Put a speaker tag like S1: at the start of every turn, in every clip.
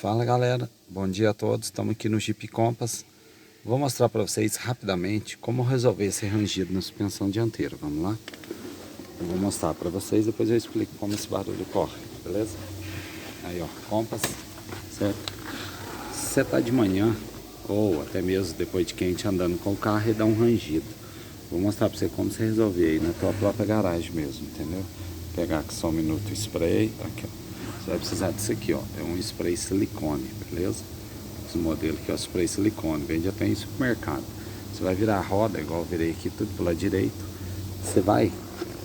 S1: Fala galera, bom dia a todos, estamos aqui no Jeep Compass. Vou mostrar para vocês rapidamente como resolver esse rangido na suspensão dianteira, vamos lá? Eu vou mostrar para vocês, depois eu explico como esse barulho corre, beleza? Aí ó, Compass, certo? Se você tá de manhã, ou até mesmo depois de quente andando com o carro e dá um rangido. Vou mostrar para você como você resolver aí na tua própria garagem mesmo, entendeu? Vou pegar aqui só um minuto o spray, aqui ó. Você vai precisar disso aqui, ó. É um spray silicone, beleza? Esse modelo aqui é o spray silicone, vende até em supermercado. Você vai virar a roda, igual eu virei aqui, tudo pelo lado direito. Você vai,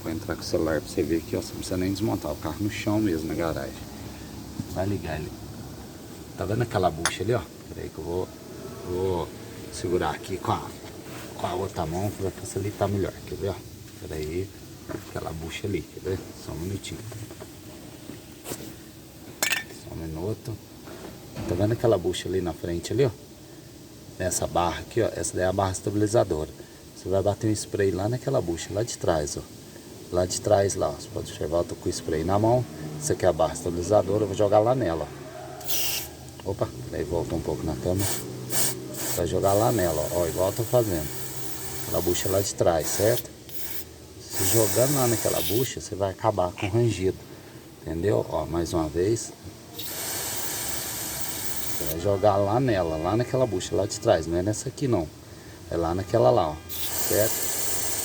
S1: vou entrar com o celular pra você ver aqui, ó. Você não precisa nem desmontar o carro no chão mesmo, na garagem. Vai ligar ele. Tá vendo aquela bucha ali, ó? Peraí que eu vou segurar aqui com a outra mão, que vai facilitar melhor, quer ver, ó? Peraí, aquela bucha ali, quer ver? Só um minutinho. Um minuto. Tá vendo aquela bucha ali na frente ali, ó? Essa barra aqui, ó, essa daí é a barra estabilizadora. Você vai bater um spray lá naquela bucha, lá de trás, ó. Lá de trás, lá, ó. Você pode observar, eu tô com o spray na mão. Essa aqui é a barra estabilizadora, eu vou jogar lá nela, ó. Opa, aí volta um pouco na câmera. Vai jogar lá nela, ó, igual eu tô fazendo. Aquela bucha lá de trás, certo? Se jogando lá naquela bucha, você vai acabar com o rangido. Entendeu? Ó, mais uma vez. Você vai jogar lá nela, lá naquela bucha lá de trás, não é nessa aqui não. É lá naquela lá, ó, certo?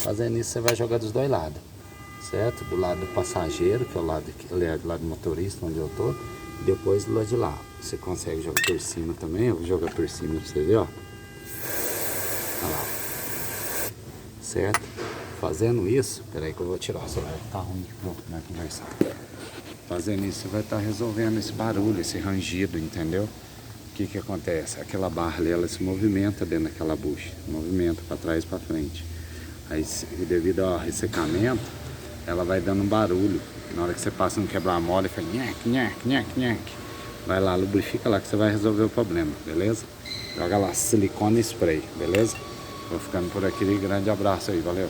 S1: Fazendo isso você vai jogar dos dois lados, certo? Do lado do passageiro, que é o lado, aliás, do lado do motorista, onde eu tô. E depois do lado de lá. Você consegue jogar por cima também, eu vou jogar por cima pra você ver, ó. Olha lá, certo? Fazendo isso, peraí que eu vou tirar o celular, tá ruim, vou conversar. Fazendo isso você vai estar resolvendo esse barulho, esse rangido, entendeu? O que que acontece? Aquela barra ali, ela se movimenta dentro daquela bucha, movimenta para trás e para frente. Aí, devido ao ressecamento, ela vai dando um barulho. Na hora que você passa no quebra-mola, faz nhaque, nhaque, nhaque, nhaque. Vai lá, lubrifica lá que você vai resolver o problema, beleza? Joga lá, silicone spray, beleza? Vou ficando por aqui, grande abraço aí, valeu!